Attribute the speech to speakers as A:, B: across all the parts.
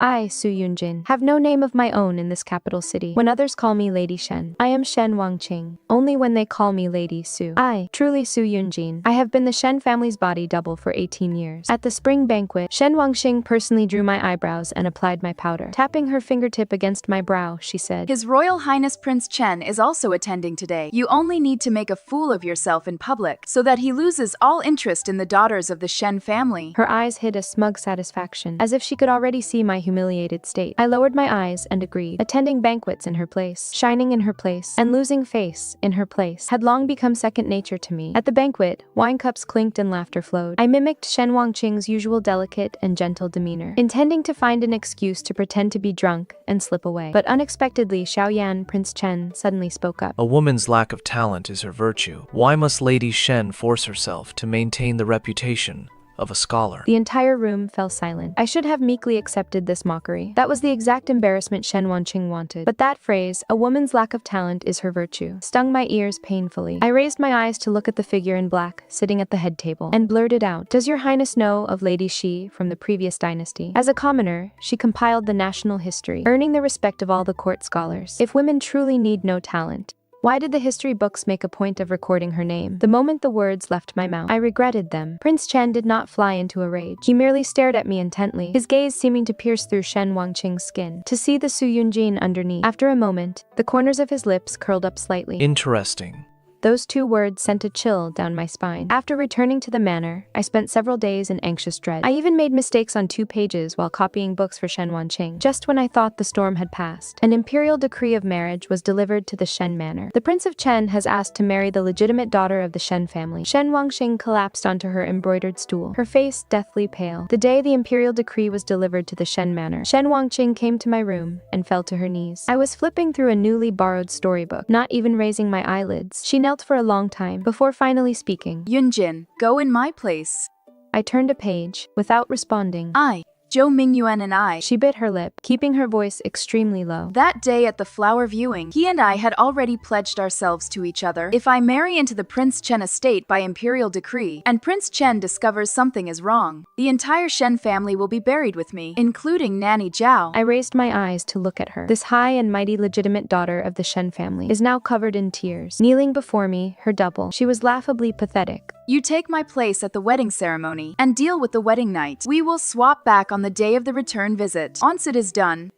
A: I, Su Yunjin, have no name of my own in this capital city. When others call me Lady Shen, I am Shen Wangqing. Only when they call me Lady Su. I, truly Su Yunjin, I have been the Shen family's body double for 18 years. At the spring banquet, Shen Wangqing personally drew my eyebrows and applied my powder. Tapping her fingertip against my brow, she said,
B: His Royal Highness Prince Chen is also attending today. You only need to make a fool of yourself in public, so that he loses all interest in the daughters of the Shen family.
A: Her eyes hid a smug satisfaction, as if she could already see my humiliated state. I lowered my eyes and agreed. Attending banquets in her place, shining in her place, and losing face in her place had long become second nature to me. At the banquet, wine cups clinked and laughter flowed. I mimicked Shen Wangqing's usual delicate and gentle demeanor, intending to find an excuse to pretend to be drunk and slip away. But unexpectedly, Xiaoyan, Prince Chen, suddenly spoke up.
C: A woman's lack of talent is her virtue. Why must Lady Shen force herself to maintain the reputation of a scholar?
A: The entire room fell silent. I should have meekly accepted this mockery. That was the exact embarrassment Shen Wangqing wanted. But that phrase, a woman's lack of talent is her virtue, stung my ears painfully. I raised my eyes to look at the figure in black, sitting at the head table, and blurted out, "Does your highness know of Lady Shi from the previous dynasty?" As a commoner, she compiled the national history, earning the respect of all the court scholars. If women truly need no talent, why did the history books make a point of recording her name? The moment the words left my mouth, I regretted them. Prince Chen did not fly into a rage. He merely stared at me intently, his gaze seeming to pierce through Shen Wangqing's skin, to see the Su Yunjin underneath. After a moment, the corners of his lips curled up slightly.
C: Interesting.
A: Those two words sent a chill down my spine. After returning to the manor, I spent several days in anxious dread. I even made mistakes on 2 pages while copying books for Shen Wangqing. Just when I thought the storm had passed, an imperial decree of marriage was delivered to the Shen manor. The Prince of Chen has asked to marry the legitimate daughter of the Shen family. Shen Wangqing collapsed onto her embroidered stool, her face deathly pale. The day the imperial decree was delivered to the Shen manor, Shen Wangqing came to my room and fell to her knees. I was flipping through a newly borrowed storybook, not even raising my eyelids. She knelt for a long time before finally speaking.
B: Yunjin, go in my place.
A: I turned a page without responding.
B: I, Zhou Mingyuan and I.
A: She bit her lip, keeping her voice extremely low.
B: That day at the flower viewing, he and I had already pledged ourselves to each other. If I marry into the Prince Chen estate by imperial decree, and Prince Chen discovers something is wrong, the entire Shen family will be buried with me, including Nanny Zhao.
A: I raised my eyes to look at her. This high and mighty legitimate daughter of the Shen family is now covered in tears. Kneeling before me, her double, she was laughably pathetic.
B: You take my place at the wedding ceremony and deal with the wedding night. We will swap back on the day of the return visit. Once it is done,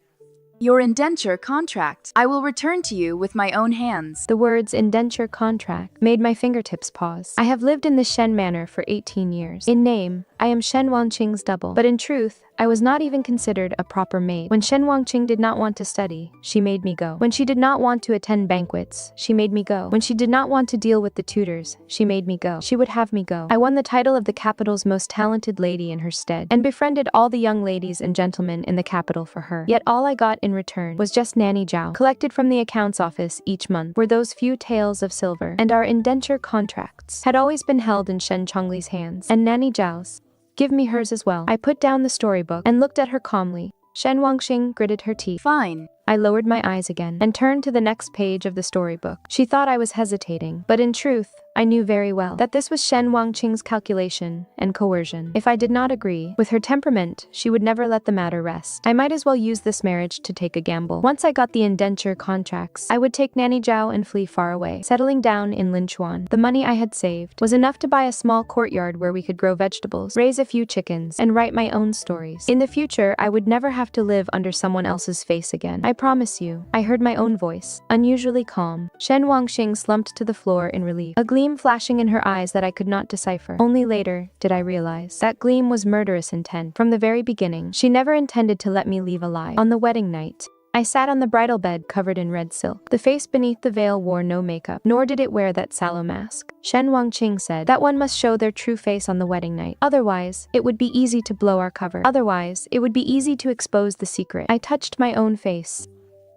B: your indenture contract, I will return to you with my own hands.
A: The words indenture contract made my fingertips pause. I have lived in the Shen manor for 18 years. In name, I am Shen Wangqing's double, but in truth, I was not even considered a proper maid. When Shen Wangqing did not want to study, she made me go. When she did not want to attend banquets, she made me go. When she did not want to deal with the tutors, she made me go. She would have me go. I won the title of the capital's most talented lady in her stead, and befriended all the young ladies and gentlemen in the capital for her. Yet all I got in return was just Nanny Zhao. Collected from the accounts office each month were those few taels of silver, and our indenture contracts had always been held in Shen Chongli's hands, and Nanny Zhao's. Give me hers as well. I put down the storybook and looked at her calmly. Shen Wangqing gritted her teeth.
B: Fine.
A: I lowered my eyes again and turned to the next page of the storybook. She thought I was hesitating, but in truth, I knew very well that this was Shen Wangqing's calculation and coercion. If I did not agree, with her temperament, she would never let the matter rest. I might as well use this marriage to take a gamble. Once I got the indenture contracts, I would take Nanny Zhao and flee far away, settling down in Linchuan. The money I had saved was enough to buy a small courtyard where we could grow vegetables, raise a few chickens, and write my own stories. In the future, I would never have to live under someone else's face again. I promise you. I heard my own voice, unusually calm. Shen Wangqing slumped to the floor in relief, a gleam flashing in her eyes that I could not decipher. Only later did I realize that gleam was murderous intent. From the very beginning, she never intended to let me leave alive. On the wedding night, I sat on the bridal bed covered in red silk. The face beneath the veil wore no makeup, nor did it wear that sallow mask. Shen Wangqing said that one must show their true face on the wedding night. Otherwise, it would be easy to blow our cover. Otherwise, it would be easy to expose the secret. I touched my own face.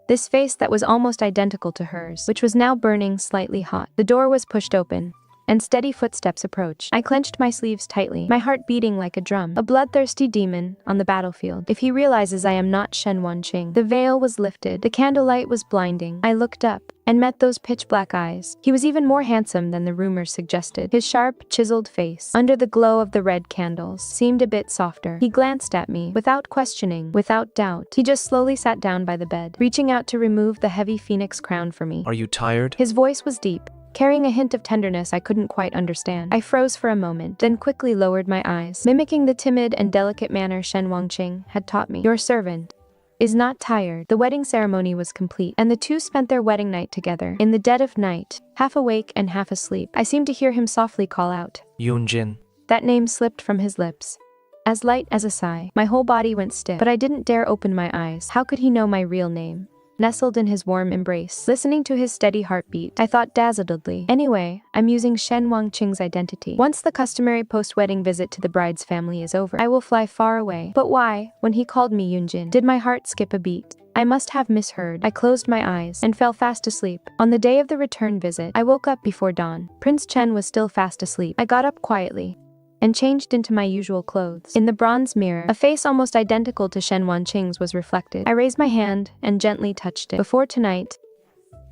A: This face that was almost identical to hers, which was now burning slightly hot. The door was pushed open, and steady footsteps approached. I clenched my sleeves tightly, my heart beating like a drum. A bloodthirsty demon on the battlefield. If he realizes I am not Shen Wanqing. The veil was lifted. The candlelight was blinding. I looked up and met those pitch-black eyes. He was even more handsome than the rumors suggested. His sharp, chiseled face, under the glow of the red candles, seemed a bit softer. He glanced at me, without questioning, without doubt. He just slowly sat down by the bed, reaching out to remove the heavy phoenix crown for me.
C: Are you tired?
A: His voice was deep, carrying a hint of tenderness I couldn't quite understand. I froze for a moment, then quickly lowered my eyes, mimicking the timid and delicate manner Shen Wanqing had taught me. Your servant is not tired. The wedding ceremony was complete, and the two spent their wedding night together. In the dead of night, half awake and half asleep, I seemed to hear him softly call out,
C: Yunjin.
A: That name slipped from his lips, as light as a sigh. My whole body went stiff, but I didn't dare open my eyes. How could he know my real name? Nestled in his warm embrace, listening to his steady heartbeat, I thought dazzledly. Anyway, I'm using Shen Wanqing's identity. Once the customary post-wedding visit to the bride's family is over, I will fly far away. But why, when he called me Yunjin, did my heart skip a beat? I must have misheard. I closed my eyes and fell fast asleep. On the day of the return visit, I woke up before dawn. Prince Chen was still fast asleep. I got up quietly and changed into my usual clothes. In the bronze mirror, a face almost identical to Shen Wanqing's was reflected. I raised my hand and gently touched it. Before tonight,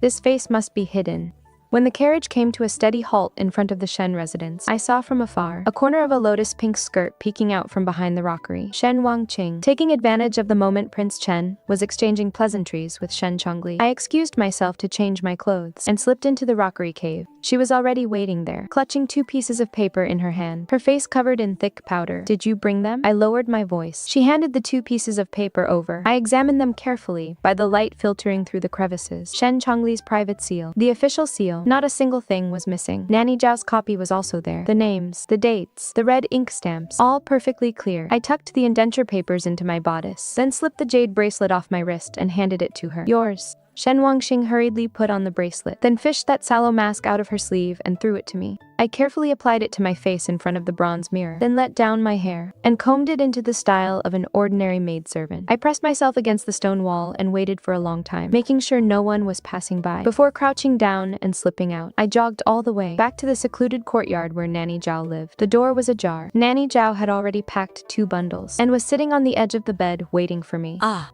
A: this face must be hidden. When the carriage came to a steady halt in front of the Shen residence, I saw from afar a corner of a lotus pink skirt peeking out from behind the rockery. Shen Wanqing, taking advantage of the moment Prince Chen was exchanging pleasantries with Shen Chongli. I excused myself to change my clothes and slipped into the rockery cave. She was already waiting there, clutching 2 pieces of paper in her hand, her face covered in thick powder. Did you bring them? I lowered my voice. She handed the 2 pieces of paper over. I examined them carefully by the light filtering through the crevices. Shen Chongli's private seal, the official seal. Not a single thing was missing. Nanny Zhao's copy was also there. The names, the dates, the red ink stamps, all perfectly clear. I tucked the indenture papers into my bodice, then slipped the jade bracelet off my wrist and handed it to her. Yours. Shen Wanqing hurriedly put on the bracelet, then fished that sallow mask out of her sleeve and threw it to me. I carefully applied it to my face in front of the bronze mirror, then let down my hair and combed it into the style of an ordinary maidservant. I pressed myself against the stone wall and waited for a long time, making sure no one was passing by. Before crouching down and slipping out, I jogged all the way back to the secluded courtyard where Nanny Zhao lived. The door was ajar. Nanny Zhao had already packed 2 bundles and was sitting on the edge of the bed waiting for me.
D: Ah,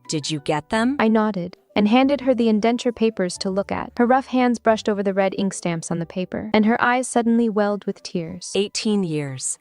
D: did you get them?
A: I nodded and handed her the indenture papers to look at. Her rough hands brushed over the red ink stamps on the paper, and her eyes suddenly welled with tears.
D: 18 years.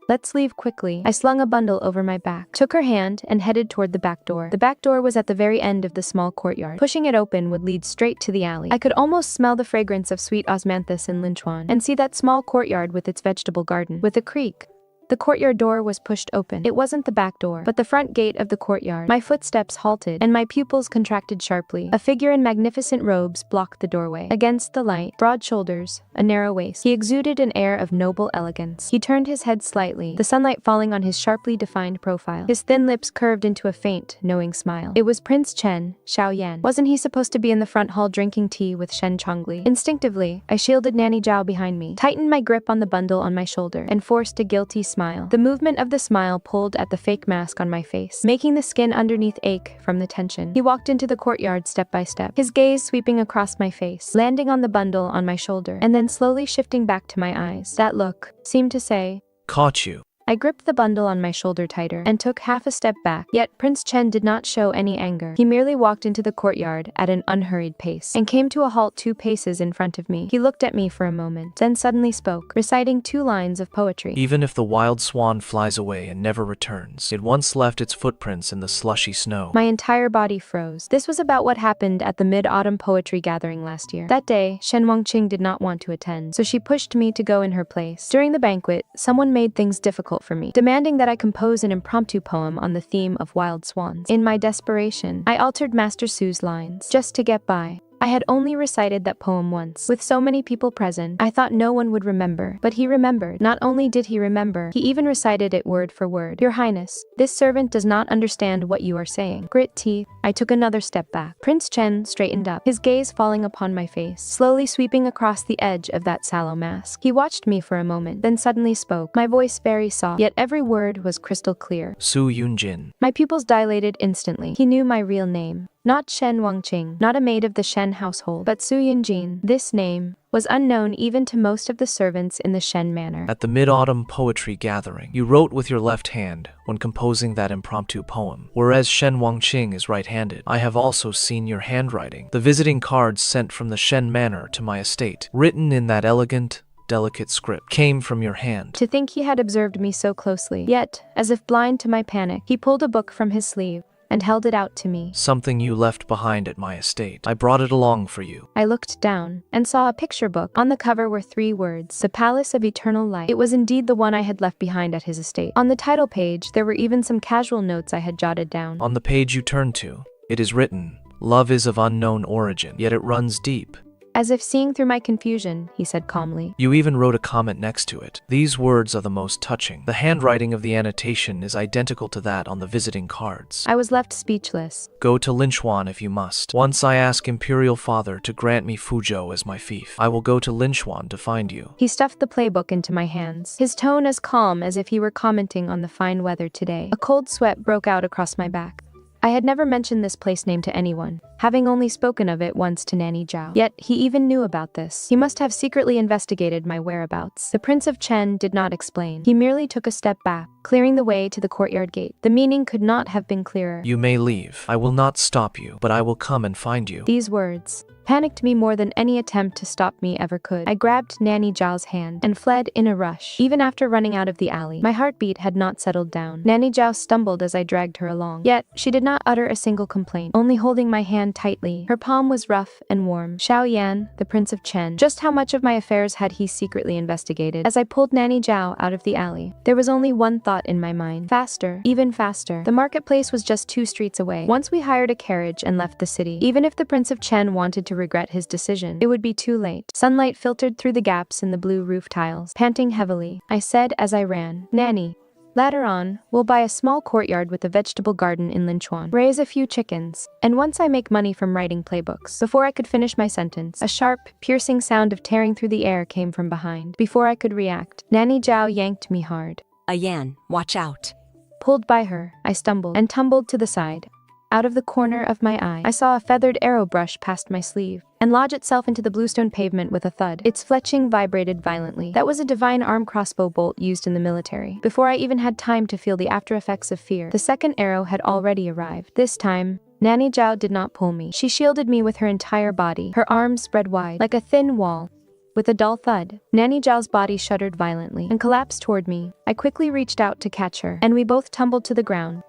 A: Let's leave quickly. I slung a bundle over my back, took her hand, and headed toward the back door. The back door was at the very end of the small courtyard. Pushing it open would lead straight to the alley. I could almost smell the fragrance of sweet osmanthus in Linchuan, and see that small courtyard with its vegetable garden, with a creek. The courtyard door was pushed open. It wasn't the back door, but the front gate of the courtyard. My footsteps halted, and my pupils contracted sharply. A figure in magnificent robes blocked the doorway. Against the light, broad shoulders, a narrow waist, he exuded an air of noble elegance. He turned his head slightly, the sunlight falling on his sharply defined profile. His thin lips curved into a faint, knowing smile. It was Prince Chen, Xiaoyan. Wasn't he supposed to be in the front hall drinking tea with Shen Chongli? Instinctively, I shielded Nanny Zhao behind me, tightened my grip on the bundle on my shoulder, and forced a guilty smile. The movement of the smile pulled at the fake mask on my face, making the skin underneath ache from the tension. He walked into the courtyard step by step, his gaze sweeping across my face, landing on the bundle on my shoulder, and then slowly shifting back to my eyes. That look seemed to say,
C: Caught you.
A: I gripped the bundle on my shoulder tighter and took half a step back, yet Prince Chen did not show any anger. He merely walked into the courtyard at an unhurried pace and came to a halt 2 paces in front of me. He looked at me for a moment, then suddenly spoke, reciting 2 lines of poetry.
C: Even if the wild swan flies away and never returns, it once left its footprints in the slushy snow.
A: My entire body froze. This was about what happened at the Mid-Autumn Poetry Gathering last year. That day, Shen Wanqing did not want to attend, so she pushed me to go in her place. During the banquet, someone made things difficult for me, demanding that I compose an impromptu poem on the theme of wild swans. In my desperation, I altered Master Su's lines, just to get by. I had only recited that poem once. With so many people present, I thought no one would remember, but he remembered. Not only did he remember, he even recited it word for word. Your Highness, this servant does not understand what you are saying. Grit teeth, I took another step back. Prince Chen straightened up, his gaze falling upon my face, slowly sweeping across the edge of that sallow mask. He watched me for a moment, then suddenly spoke, my voice very soft, yet every word was crystal clear.
C: Su Yunjin.
A: My pupils dilated instantly. He knew my real name. Not Shen Wangqing, not a maid of the Shen household, but Su Yunjin. This name was unknown even to most of the servants in the Shen manor.
C: At the Mid-Autumn Poetry Gathering, you wrote with your left hand when composing that impromptu poem, whereas Shen Wangqing is right-handed. I have also seen your handwriting. The visiting cards sent from the Shen manor to my estate, written in that elegant, delicate script, came from your hand.
A: To think he had observed me so closely. Yet, as if blind to my panic, he pulled a book from his sleeve and held it out to me.
C: Something you left behind at my estate. I brought it along for you.
A: I looked down and saw a picture book. On the cover were 3 words: The Palace of Eternal Light. It was indeed the one I had left behind at his estate. On the title page, there were even some casual notes I had jotted down.
C: On the page you turn to, it is written, "Love is of unknown origin, yet it runs deep."
A: As if seeing through my confusion, he said calmly.
C: You even wrote a comment next to it. These words are the most touching. The handwriting of the annotation is identical to that on the visiting cards.
A: I was left speechless.
C: Go to Linchuan if you must. Once I ask Imperial Father to grant me Fuzhou as my fief, I will go to Linchuan to find you.
A: He stuffed the playbook into my hands, his tone as calm as if he were commenting on the fine weather today. A cold sweat broke out across my back. I had never mentioned this place name to anyone, having only spoken of it once to Nanny Zhao. Yet, he even knew about this. He must have secretly investigated my whereabouts. The Prince of Chen did not explain. He merely took a step back, clearing the way to the courtyard gate. The meaning could not have been clearer.
C: You may leave. I will not stop you, but I will come and find you.
A: These words panicked me more than any attempt to stop me ever could. I grabbed Nanny Zhao's hand and fled in a rush. Even after running out of the alley, my heartbeat had not settled down. Nanny Zhao stumbled as I dragged her along. Yet, she did not utter a single complaint, only holding my hand tightly. Her palm was rough and warm. Xiao Yan, the Prince of Chen. Just how much of my affairs had he secretly investigated? As I pulled Nanny Zhao out of the alley, there was only one thought in my mind. Faster, even faster. The marketplace was just 2 streets away. Once we hired a carriage and left the city, even if the Prince of Chen wanted to regret his decision, it would be too late. Sunlight filtered through the gaps in the blue roof tiles. Panting heavily, I said as I ran, Nanny, later on, we'll buy a small courtyard with a vegetable garden in Linchuan, raise a few chickens, and once I make money from writing playbooks. Before I could finish my sentence, a sharp, piercing sound of tearing through the air came from behind. Before I could react, Nanny Zhao yanked me hard.
D: Yan, watch out.
A: Pulled by her, I stumbled and tumbled to the side. Out of the corner of my eye, I saw a feathered arrow brush past my sleeve and lodge itself into the bluestone pavement with a thud. Its fletching vibrated violently. That was a divine arm crossbow bolt used in the military. Before I even had time to feel the after effects of fear, the second arrow had already arrived. This time, Nanny Zhao did not pull me. She shielded me with her entire body, her arms spread wide, like a thin wall. With a dull thud, Nanny Zhao's body shuddered violently and collapsed toward me. I quickly reached out to catch her, and we both tumbled to the ground.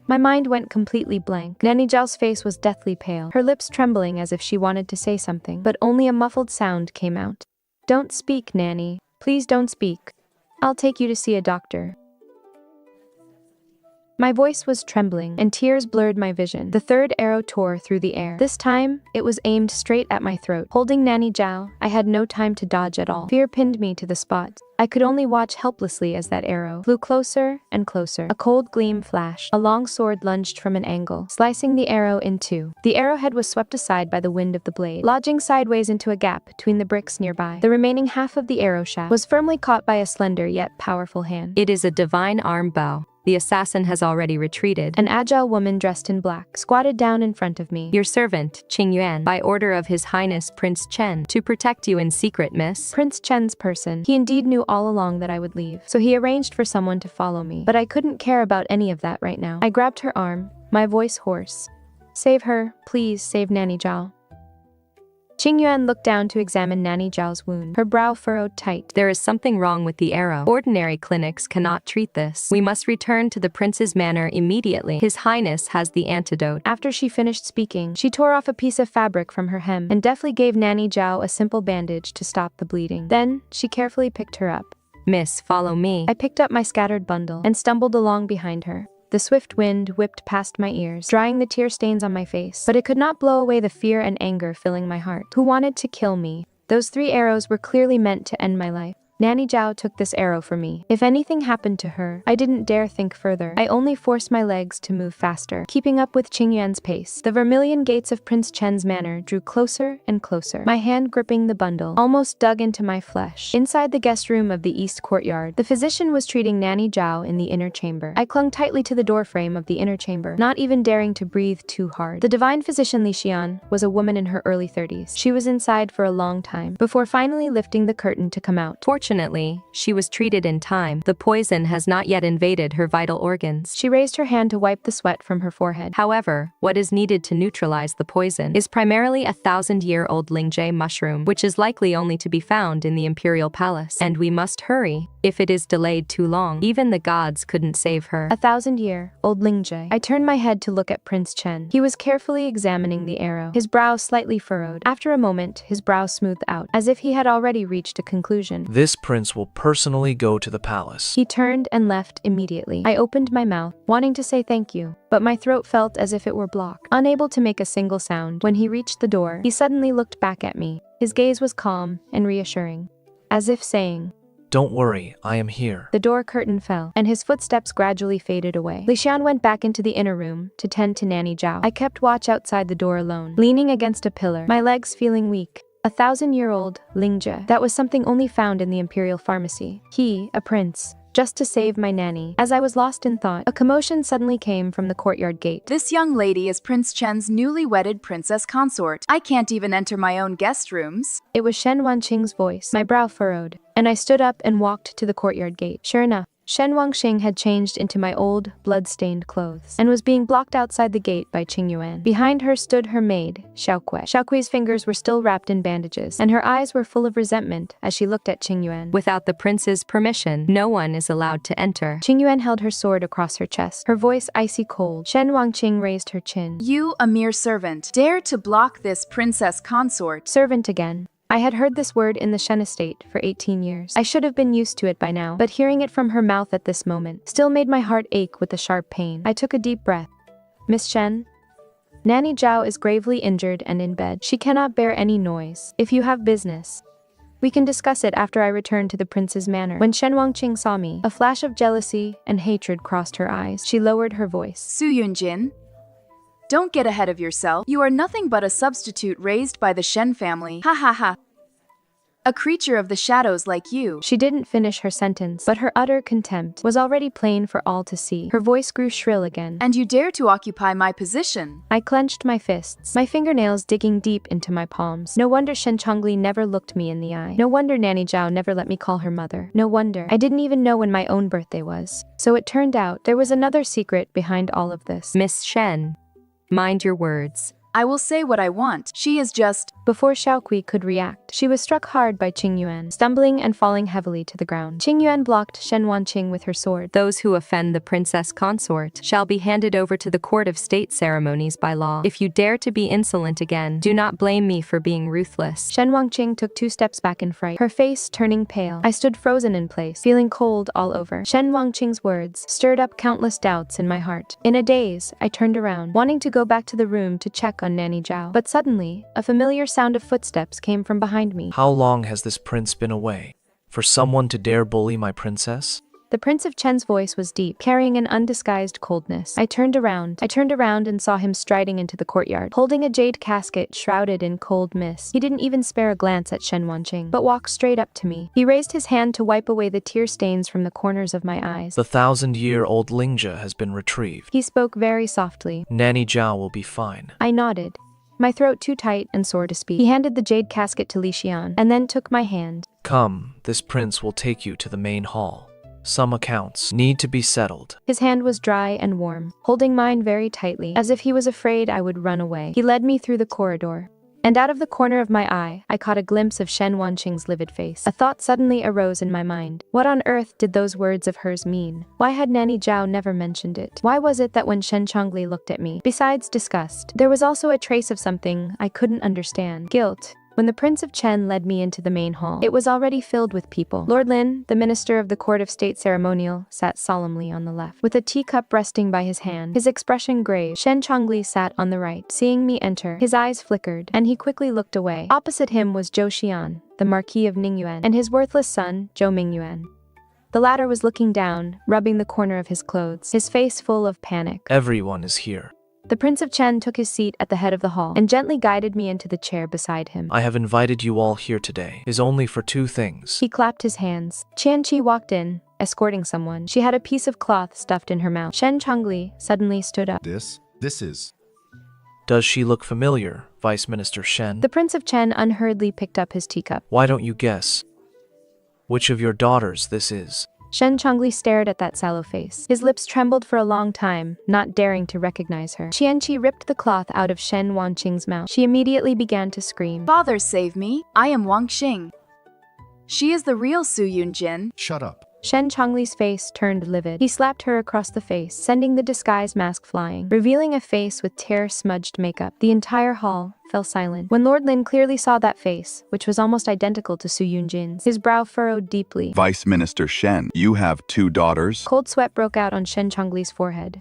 A: My mind went completely blank. Nanny Zhao's face was deathly pale, her lips trembling as if she wanted to say something, but only a muffled sound came out. Don't speak, Nanny. Please don't speak. I'll take you to see a doctor. My voice was trembling, and tears blurred my vision. The third arrow tore through the air. This time, it was aimed straight at my throat. Holding Nanny Zhao, I had no time to dodge at all. Fear pinned me to the spot. I could only watch helplessly as that arrow flew closer and closer. A cold gleam flashed. A long sword lunged from an angle, slicing the arrow in 2. The arrowhead was swept aside by the wind of the blade, lodging sideways into a gap between the bricks nearby. The remaining half of the arrow shaft was firmly caught by a slender yet powerful hand.
D: It is a divine arm bow. The assassin has already retreated.
A: An agile woman dressed in black squatted down in front of me.
D: Your servant, Qing Yuan, by order of His Highness Prince Chen, to protect you in secret, miss.
A: Prince Chen's person. He indeed knew all along that I would leave, so he arranged for someone to follow me. But I couldn't care about any of that right now. I grabbed her arm, my voice hoarse. Save her, please save Nanny Zhao. Qing Yuan looked down to examine Nanny Zhao's wound, her brow furrowed tight.
D: There is something wrong with the arrow. Ordinary clinics cannot treat this. We must return to the prince's manor immediately. His Highness has the antidote.
A: After she finished speaking, she tore off a piece of fabric from her hem and deftly gave Nanny Zhao a simple bandage to stop the bleeding. Then, she carefully picked her up.
D: Miss, follow me.
A: I picked up my scattered bundle and stumbled along behind her. The swift wind whipped past my ears, drying the tear stains on my face. But it could not blow away the fear and anger filling my heart. Who wanted to kill me? Those 3 arrows were clearly meant to end my life. Nanny Zhao took this arrow for me. If anything happened to her, I didn't dare think further. I only forced my legs to move faster, keeping up with Qingyuan's pace. The vermilion gates of Prince Chen's manor drew closer and closer, my hand gripping the bundle, almost dug into my flesh. Inside the guest room of the east courtyard, the physician was treating Nanny Zhao in the inner chamber. I clung tightly to the doorframe of the inner chamber, not even daring to breathe too hard. The divine physician Li Xian was a woman in her early 30s. She was inside for a long time, before finally lifting the curtain to come out.
D: Fortunately, she was treated in time. The poison has not yet invaded her vital organs.
A: She raised her hand to wipe the sweat from her forehead.
D: However, what is needed to neutralize the poison is primarily a 1,000-year-old Lingjie mushroom, which is likely only to be found in the Imperial Palace. And we must hurry. If it is delayed too long, even the gods couldn't save her.
A: 1,000-year-old Lingjie. I turned my head to look at Prince Chen. He was carefully examining the arrow, his brow slightly furrowed. After a moment, his brow smoothed out, as if he had already reached a conclusion.
C: This prince will personally go to the palace.
A: He turned and left immediately. I opened my mouth, wanting to say thank you, but my throat felt as if it were blocked, unable to make a single sound. When he reached the door, he suddenly looked back at me. His gaze was calm and reassuring, as if saying,
C: "Don't worry, I am here."
A: The door curtain fell, and his footsteps gradually faded away. Li Xian went back into the inner room to tend to Nanny Zhao. I kept watch outside the door alone, leaning against a pillar, my legs feeling weak. 1,000-year-old Lingjie. That was something only found in the Imperial Pharmacy. He, a prince, just to save my nanny. As I was lost in thought, a commotion suddenly came from the courtyard gate.
B: This young lady is Prince Chen's newly wedded princess consort. I can't even enter my own guest rooms.
A: It was Shen Wanqing's voice. My brow furrowed, and I stood up and walked to the courtyard gate. Sure enough, Shen Wanqing had changed into my old, blood-stained clothes, and was being blocked outside the gate by Qingyuan. Behind her stood her maid, Xiaokui. Xiaokui's fingers were still wrapped in bandages, and her eyes were full of resentment as she looked at Qingyuan.
D: Without the prince's permission, no one is allowed to enter.
A: Qingyuan held her sword across her chest, her voice icy cold. Shen Wanqing raised her chin.
B: You, a mere servant, dare to block this princess consort.
A: Servant again. I had heard this word in the Shen estate for 18 years. I should have been used to it by now, but hearing it from her mouth at this moment still made my heart ache with a sharp pain. I took a deep breath. Miss Shen? Nanny Zhao is gravely injured and in bed. She cannot bear any noise. If you have business, we can discuss it after I return to the prince's manor. When Shen Wanqing saw me, a flash of jealousy and hatred crossed her eyes. She lowered her voice.
B: Su Yunjin, don't get ahead of yourself. You are nothing but a substitute raised by the Shen family. Ha ha ha. A creature of the shadows like you.
A: She didn't finish her sentence, but her utter contempt was already plain for all to see. Her voice grew shrill again.
B: And you dare to occupy my position.
A: I clenched my fists, my fingernails digging deep into my palms. No wonder Shen Chongli never looked me in the eye. No wonder Nanny Zhao never let me call her mother. No wonder I didn't even know when my own birthday was. So it turned out there was another secret behind all of this.
D: Miss Shen, mind your words.
B: I will say what I want. She is just...
A: Before Xiaokui could react, she was struck hard by Qingyuan, stumbling and falling heavily to the ground. Qingyuan blocked Shen Wanqing with her sword.
D: Those who offend the princess consort shall be handed over to the court of state ceremonies by law. If you dare to be insolent again, do not blame me for being ruthless.
A: Shen Wanqing took 2 steps back in fright, her face turning pale. I stood frozen in place, feeling cold all over. Shen Wanqing's words stirred up countless doubts in my heart. In a daze, I turned around, wanting to go back to the room to check on Nanny Zhao. But suddenly, a familiar sound of footsteps came from behind me.
C: How long has this prince been away? For someone to dare bully my princess?
A: The Prince of Chen's voice was deep, carrying an undisguised coldness. I turned around and saw him striding into the courtyard, holding a jade casket shrouded in cold mist. He didn't even spare a glance at Shen Wanqing, but walked straight up to me. He raised his hand to wipe away the tear stains from the corners of my eyes.
C: The 1,000-year-old Lingjie has been retrieved.
A: He spoke very softly.
C: Nanny Zhao will be fine.
A: I nodded, my throat too tight and sore to speak. He handed the jade casket to Li Xian, and then took my hand.
C: Come, this prince will take you to the main hall. Some accounts need to be settled.
A: His hand was dry and warm, holding mine very tightly, as if he was afraid I would run away. He led me through the corridor, and out of the corner of my eye, I caught a glimpse of Shen Wanqing's livid face. A thought suddenly arose in my mind. What on earth did those words of hers mean? Why had Nanny Zhao never mentioned it? Why was it that when Shen Chongli looked at me, besides disgust, there was also a trace of something I couldn't understand? Guilt. When the Prince of Chen led me into the main hall, it was already filled with people. Lord Lin, the Minister of the Court of State Ceremonial, sat solemnly on the left, with a teacup resting by his hand, his expression grave. Shen Chongli sat on the right. Seeing me enter, his eyes flickered, and he quickly looked away. Opposite him was Zhou Xian, the Marquis of Ningyuan, and his worthless son, Zhou Mingyuan. The latter was looking down, rubbing the corner of his clothes, his face full of panic.
C: Everyone is here.
A: The Prince of Chen took his seat at the head of the hall and gently guided me into the chair beside him.
C: I have invited you all here today is only for two things.
A: He clapped his hands. Qianqi walked in, escorting someone. She had a piece of cloth stuffed in her mouth. Shen Chongli suddenly stood up.
E: This is...
C: Does she look familiar, Vice Minister Shen?
A: The Prince of Chen unhurriedly picked up his teacup.
C: Why don't you guess which of your daughters this is?
A: Shen Chongli stared at that sallow face. His lips trembled for a long time, not daring to recognize her. Qianqi ripped the cloth out of Shen Wangqing's mouth. She immediately began to scream.
B: Father, save me. I am Wang Xing. She is the real Su Yunjin.
E: Shut up.
A: Shen Chongli's face turned livid. He slapped her across the face, sending the disguise mask flying, revealing a face with tear-smudged makeup. The entire hall fell silent. When Lord Lin clearly saw that face, which was almost identical to Su Yunjin's, his brow furrowed deeply.
F: Vice Minister Shen, you have 2 daughters?
A: Cold sweat broke out on Shen Chongli's forehead.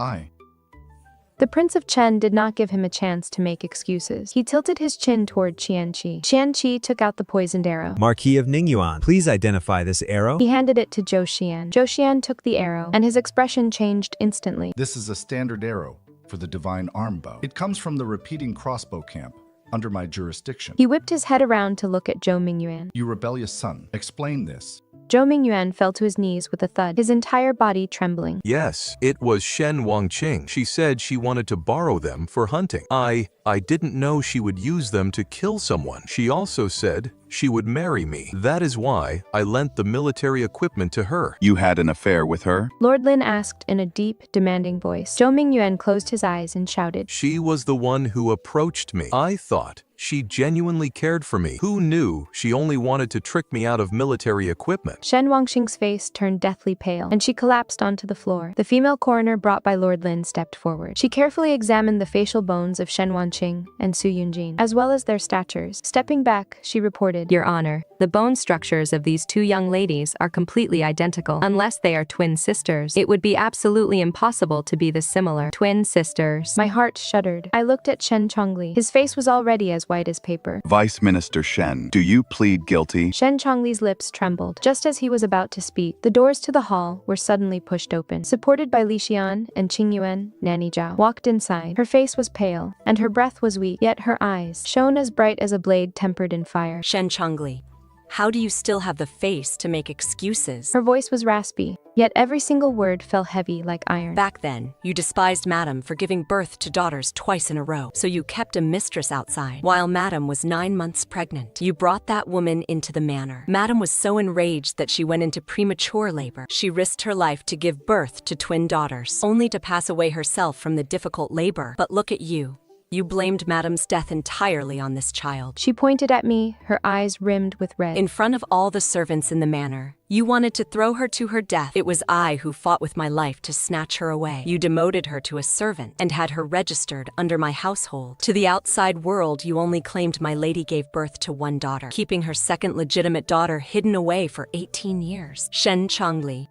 A: The Prince of Chen did not give him a chance to make excuses. He tilted his chin toward Qianqi. Qianqi took out the poisoned arrow.
G: Marquis of Ningyuan, please identify this arrow.
A: He handed it to Zhou Xian. Zhou Xian took the arrow, and his expression changed instantly.
E: This is a standard arrow for the divine arm bow. It comes from the repeating crossbow camp under my jurisdiction.
A: He whipped his head around to look at Zhou Mingyuan.
E: You rebellious son, explain this.
A: Zhou Mingyuan fell to his knees with a thud, his entire body trembling.
H: Yes, it was Shen Wangqing. She said she wanted to borrow them for hunting. I didn't know she would use them to kill someone. She also said she would marry me. That is why I lent the military equipment to her.
F: You had an affair with her?
A: Lord Lin asked in a deep, demanding voice. Zhou Mingyuan closed his eyes and shouted.
H: She was the one who approached me. I thought she genuinely cared for me. Who knew she only wanted to trick me out of military equipment?
A: Shen Wangqing's face turned deathly pale, and she collapsed onto the floor. The female coroner brought by Lord Lin stepped forward. She carefully examined the facial bones of Shen Wangqing and Su Yunjin, as well as their statures. Stepping back, she reported,
D: Your Honor, the bone structures of these 2 young ladies are completely identical. Unless they are twin sisters, it would be absolutely impossible to be this similar. Twin sisters.
A: My heart shuddered. I looked at Shen Chongli. His face was already as white as paper.
F: Vice Minister Shen, do you plead guilty?
A: Shen Chongli's lips trembled. Just as he was about to speak, the doors to the hall were suddenly pushed open. Supported by Li Xian and Qing Yuan, Nanny Zhao walked inside. Her face was pale, and her breath was weak, yet her eyes shone as bright as a blade tempered in fire.
I: Shen Chongli, how do you still have the face to make excuses?
A: Her voice was raspy, yet every single word fell heavy like iron.
I: Back then, you despised Madam for giving birth to daughters twice in a row, so you kept a mistress outside while Madam was 9 months pregnant. You brought that woman into the manor. Madam was so enraged that she went into premature labor. She risked her life to give birth to twin daughters, only to pass away herself from the difficult labor. But look at you. You blamed Madam's death entirely on this child.
A: She pointed at me, her eyes rimmed with red.
I: In front of all the servants in the manor, you wanted to throw her to her death. It was I who fought with my life to snatch her away. You demoted her to a servant and had her registered under my household. To the outside world, you only claimed my lady gave birth to 1 daughter, keeping her second legitimate daughter hidden away for 18 years. Shen Chongli,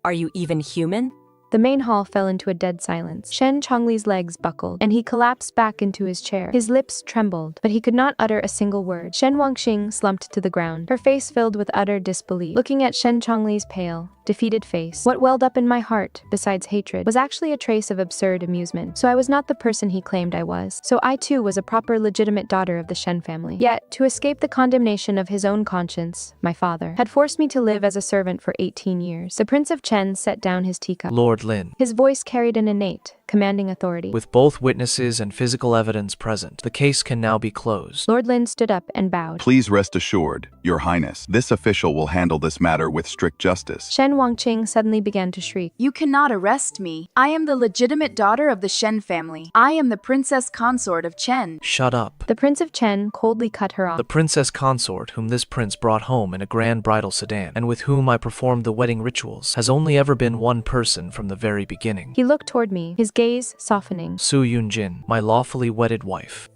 I: are you even human?
A: The main hall fell into a dead silence. Shen Chongli's legs buckled, and he collapsed back into his chair. His lips trembled, but he could not utter a single word. Shen Wangqing slumped to the ground, her face filled with utter disbelief. Looking at Shen Chongli's pale, defeated face, what welled up in my heart, besides hatred, was actually a trace of absurd amusement. So I was not the person he claimed I was. So I too was a proper legitimate daughter of the Shen family. Yet, to escape the condemnation of his own conscience, my father had forced me to live as a servant for 18 years. The Prince of Chen set down his teacup.
C: Lord Lin.
A: His voice carried an innate, commanding authority.
C: With both witnesses and physical evidence present, the case can now be closed.
A: Lord Lin stood up and bowed.
F: Please rest assured, Your Highness, this official will handle this matter with strict justice.
A: Shen Wangqing suddenly began to shriek.
B: You cannot arrest me. I am the legitimate daughter of the Shen family. I am the princess consort of Chen.
C: Shut up.
A: The Prince of Chen coldly cut her off.
C: The princess consort whom this prince brought home in a grand bridal sedan, and with whom I performed the wedding rituals, has only ever been one person from the very beginning.
A: He looked toward me, his gaze softening.
C: Su Yunjin, my lawfully wedded wife.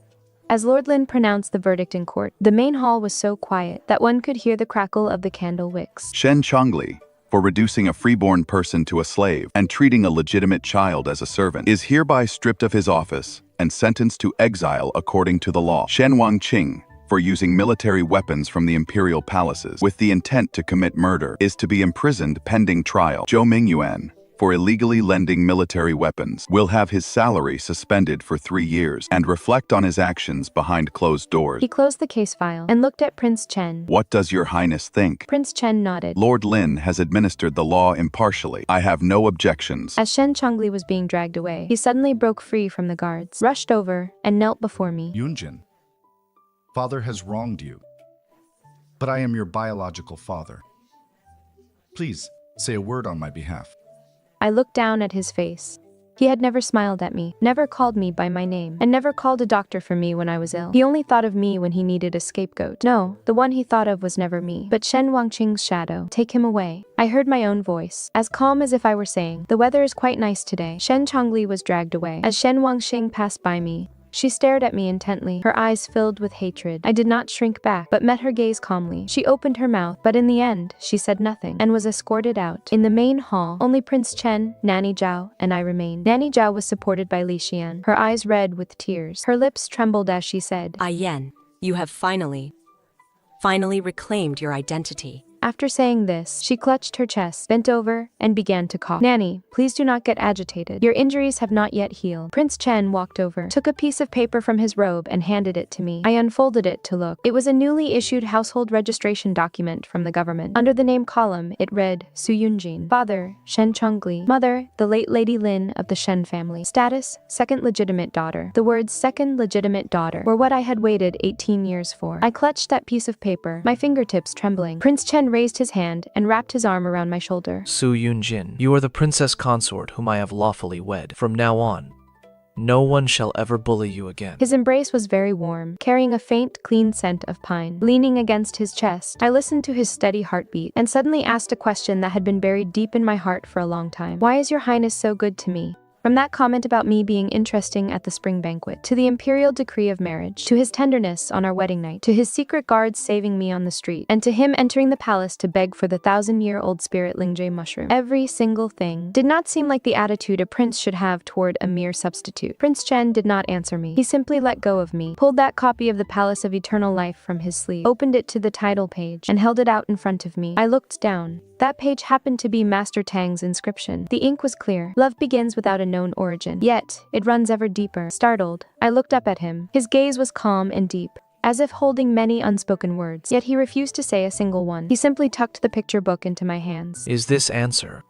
A: As Lord Lin pronounced the verdict in court, the main hall was so quiet that one could hear the crackle of the candle wicks.
F: Shen Chongli, for reducing a freeborn person to a slave and treating a legitimate child as a servant, is hereby stripped of his office and sentenced to exile according to the law. Shen Wangqing, for using military weapons from the imperial palaces with the intent to commit murder, is to be imprisoned pending trial. Zhou Mingyuan, for illegally lending military weapons, will have his salary suspended for 3 years and reflect on his actions behind closed doors.
A: He closed the case file and looked at Prince Chen.
F: What does your highness think?
A: Prince Chen nodded.
F: Lord Lin has administered the law impartially. I have no objections.
A: As Shen Chongli was being dragged away, he suddenly broke free from the guards, rushed over, and knelt before me.
E: Yunjin, father has wronged you, but I am your biological father. Please, say a word on my behalf.
A: I looked down at his face. He had never smiled at me, never called me by my name, and never called a doctor for me when I was ill. He only thought of me when he needed a scapegoat. No, the one he thought of was never me, but Shen Wangqing's shadow. Take him away. I heard my own voice, as calm as if I were saying, "The weather is quite nice today." Shen Chongli was dragged away. As Shen Wangqing passed by me, she stared at me intently, her eyes filled with hatred. I did not shrink back, but met her gaze calmly. She opened her mouth, but in the end, she said nothing, and was escorted out. In the main hall, only Prince Chen, Nanny Zhao, and I remained. Nanny Zhao was supported by Li Xian, her eyes red with tears. Her lips trembled as she said,
I: Ai Yan, you have finally reclaimed your identity.
A: After saying this, she clutched her chest, bent over, and began to cough. Nanny, please do not get agitated. Your injuries have not yet healed. Prince Chen walked over, took a piece of paper from his robe, and handed it to me. I unfolded it to look. It was a newly issued household registration document from the government. Under the name column, it read, Su Yunjin. Father, Shen Chongli. Mother, the late Lady Lin of the Shen family. Status, second legitimate daughter. The words second legitimate daughter were what I had waited 18 years for. I clutched that piece of paper, my fingertips trembling. Prince Chen raised his hand and wrapped his arm around my shoulder.
C: Su Yunjin, you are the princess consort whom I have lawfully wed. From now on, no one shall ever bully you again.
A: His embrace was very warm, carrying a faint, clean scent of pine. Leaning against his chest, I listened to his steady heartbeat and suddenly asked a question that had been buried deep in my heart for a long time. Why is your highness so good to me? From that comment about me being interesting at the spring banquet, to the imperial decree of marriage, to his tenderness on our wedding night, to his secret guards saving me on the street, and to him entering the palace to beg for the 1,000-year-old spirit Lingjie mushroom. Every single thing did not seem like the attitude a prince should have toward a mere substitute. Prince Chen did not answer me. He simply let go of me, pulled that copy of the Palace of Eternal Life from his sleeve, opened it to the title page, and held it out in front of me. I looked down. That page happened to be Master Tang's inscription. The ink was clear. Love begins without a known origin. Yet, it runs ever deeper. Startled, I looked up at him. His gaze was calm and deep, as if holding many unspoken words. Yet he refused to say a single one. He simply tucked the picture book into my hands.
C: Is this answer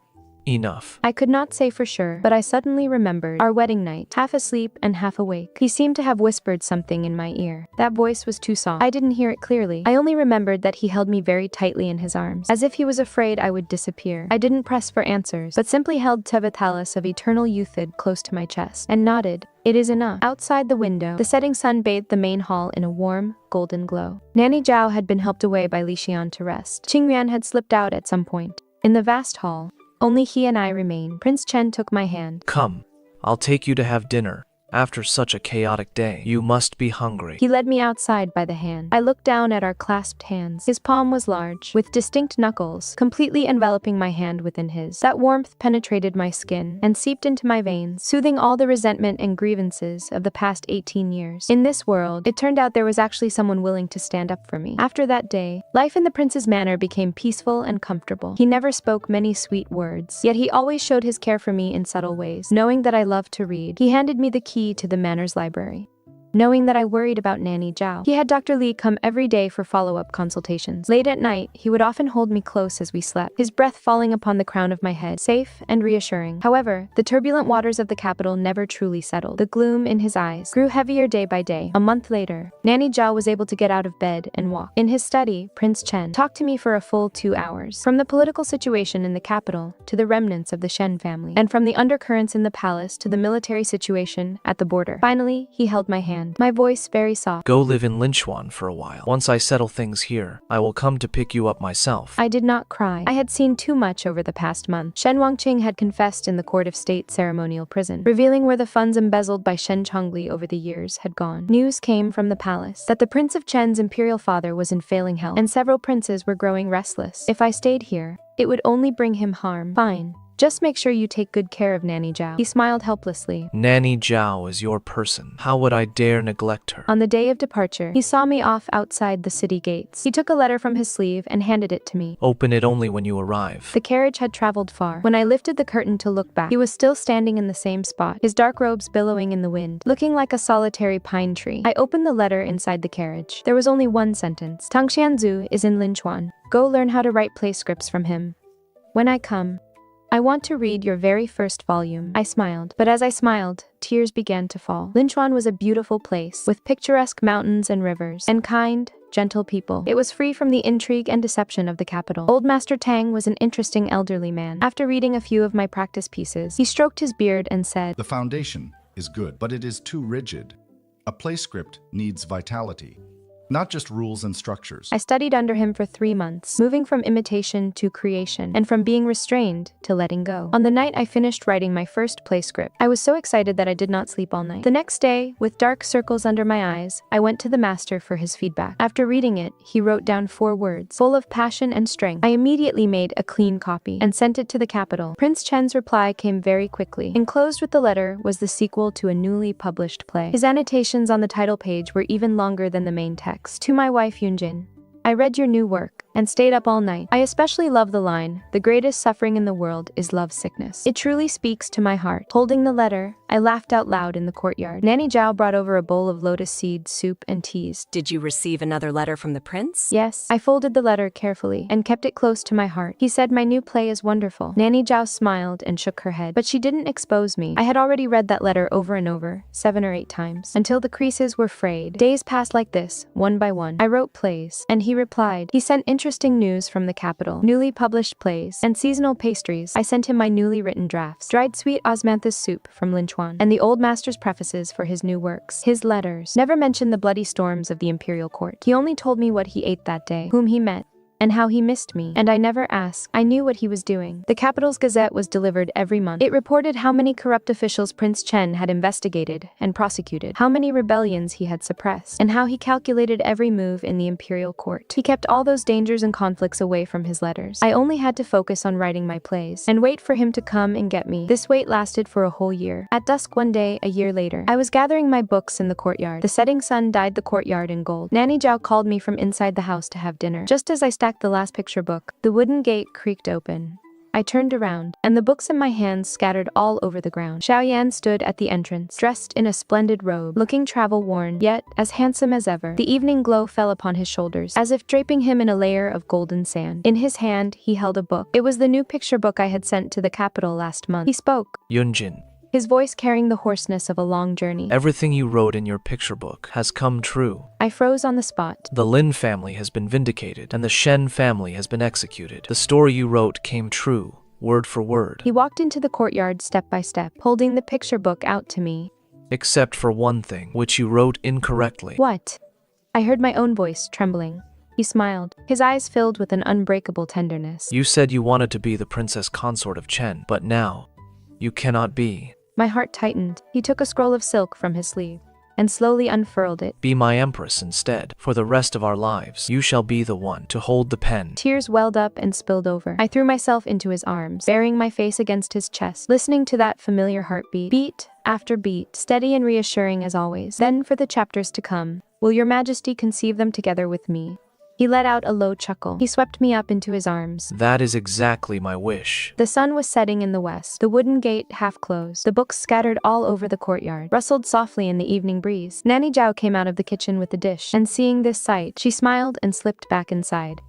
C: enough?
A: I could not say for sure, but I suddenly remembered our wedding night, half asleep and half awake. He seemed to have whispered something in my ear. That voice was too soft. I didn't hear it clearly. I only remembered that he held me very tightly in his arms, as if he was afraid I would disappear. I didn't press for answers, but simply held Tevithalis of eternal youthhood close to my chest, and nodded. It is enough. Outside the window, the setting sun bathed the main hall in a warm, golden glow. Nanny Zhao had been helped away by Li Xian to rest. Qingyuan had slipped out at some point. In the vast hall, only he and I remained. Prince Chen took my hand.
C: Come, I'll take you to have dinner. After such a chaotic day, you must be hungry.
A: He led me outside by the hand. I looked down at our clasped hands. His palm was large, with distinct knuckles, completely enveloping my hand within his. That warmth penetrated my skin and seeped into my veins, soothing all the resentment and grievances of the past 18 years. In this world, it turned out there was actually someone willing to stand up for me. After that day, life in the prince's manor became peaceful and comfortable. He never spoke many sweet words, yet he always showed his care for me in subtle ways. Knowing that I loved to read, he handed me the key to the manor's library. Knowing that I worried about Nanny Zhao, he had Dr. Li come every day for follow-up consultations. Late at night, he would often hold me close as we slept, his breath falling upon the crown of my head, safe and reassuring. However, the turbulent waters of the capital never truly settled. The gloom in his eyes grew heavier day by day. A month later, Nanny Zhao was able to get out of bed and walk. In his study, Prince Chen talked to me for a full 2 hours. From the political situation in the capital to the remnants of the Shen family, and from the undercurrents in the palace to the military situation at the border. Finally, he held my hand. hand, my voice very soft.
C: Go live in Linchuan for a while. Once I settle things here, I will come to pick you up myself.
A: I did not cry. I had seen too much over the past month. Shen Wangqing had confessed in the Court of State ceremonial prison, revealing where the funds embezzled by Shen Chongli over the years had gone. News came from the palace that the Prince of Chen's imperial father was in failing health, and several princes were growing restless. If I stayed here, it would only bring him harm. Fine. Just make sure you take good care of Nanny Zhao. He smiled helplessly.
C: Nanny Zhao is your person. How would I dare neglect her?
A: On the day of departure, he saw me off outside the city gates. He took a letter from his sleeve and handed it to me.
C: Open it only when you arrive.
A: The carriage had traveled far. When I lifted the curtain to look back, he was still standing in the same spot, his dark robes billowing in the wind, looking like a solitary pine tree. I opened the letter inside the carriage. There was only one sentence. Tang Xianzu is in Linchuan. Go learn how to write play scripts from him. When I come, I want to read your very first volume. I smiled, but as I smiled, tears began to fall. Linchuan was a beautiful place, with picturesque mountains and rivers, and kind, gentle people. It was free from the intrigue and deception of the capital. Old Master Tang was an interesting elderly man. After reading a few of my practice pieces, he stroked his beard and said,
E: The foundation is good, but it is too rigid. A play script needs vitality, not just rules and structures.
A: I studied under him for 3 months, moving from imitation to creation, and from being restrained to letting go. On the night I finished writing my first play script, I was so excited that I did not sleep all night. The next day, with dark circles under my eyes, I went to the master for his feedback. After reading it, he wrote down 4 words, full of passion and strength. I immediately made a clean copy and sent it to the capital. Prince Chen's reply came very quickly. Enclosed with the letter was the sequel to a newly published play. His annotations on the title page were even longer than the main text. To my wife Yunjin, I read your new work and stayed up all night. I especially love the line, the greatest suffering in the world is love sickness. It truly speaks to my heart. Holding the letter, I laughed out loud in the courtyard. Nanny Zhao brought over a bowl of lotus seed soup and teased.
I: Did you receive another letter from the prince?
A: Yes. I folded the letter carefully and kept it close to my heart. He said my new play is wonderful. Nanny Zhao smiled and shook her head, but she didn't expose me. I had already read that letter over and over, 7 or 8 times, until the creases were frayed. Days passed like this, one by one. I wrote plays, and he replied. He sent interesting news from the capital, newly published plays, and seasonal pastries. I sent him my newly written drafts, dried sweet osmanthus soup from Linchuan, and the old master's prefaces for his new works. His letters never mentioned the bloody storms of the imperial court. He only told me what he ate that day, whom he met, and how he missed me, and I never asked. I knew what he was doing. The capital's gazette was delivered every month. It reported how many corrupt officials Prince Chen had investigated and prosecuted, how many rebellions he had suppressed, and how he calculated every move in the imperial court. He kept all those dangers and conflicts away from his letters. I only had to focus on writing my plays, and wait for him to come and get me. This wait lasted for a whole year. At dusk one day, a year later, I was gathering my books in the courtyard. The setting sun dyed the courtyard in gold. Nanny Zhao called me from inside the house to have dinner. Just as I stacked the last picture book, the wooden gate creaked open. I turned around, and the books in my hands scattered all over the ground. Xiaoyan stood at the entrance, dressed in a splendid robe, looking travel-worn, yet as handsome as ever. The evening glow fell upon his shoulders, as if draping him in a layer of golden sand. In his hand, he held a book. It was the new picture book I had sent to the capital last month. He spoke,
C: Yunjin,
A: his voice carrying the hoarseness of a long journey.
C: everything you wrote in your picture book has come true.
A: I froze on the spot.
C: The Lin family has been vindicated, and the Shen family has been executed. The story you wrote came true, word for word.
A: He walked into the courtyard step by step, holding the picture book out to me.
C: Except for one thing, which you wrote incorrectly.
A: What? I heard my own voice trembling. He smiled, his eyes filled with an unbreakable tenderness.
C: You said you wanted to be the princess consort of Chen, but now, you cannot be.
A: My heart tightened. He took a scroll of silk from his sleeve and slowly unfurled it.
C: Be my empress instead. For the rest of our lives, you shall be the one to hold the pen.
A: Tears welled up and spilled over. I threw myself into his arms, burying my face against his chest, listening to that familiar heartbeat, beat after beat, steady and reassuring as always. Then for the chapters to come, will your majesty conceive them together with me? He let out a low chuckle. He swept me up into his arms.
C: That is exactly my wish.
A: The sun was setting in the west, the wooden gate half closed, the books scattered all over the courtyard, rustled softly in the evening breeze. Nanny Zhao came out of the kitchen with the dish, and seeing this sight, she smiled and slipped back inside.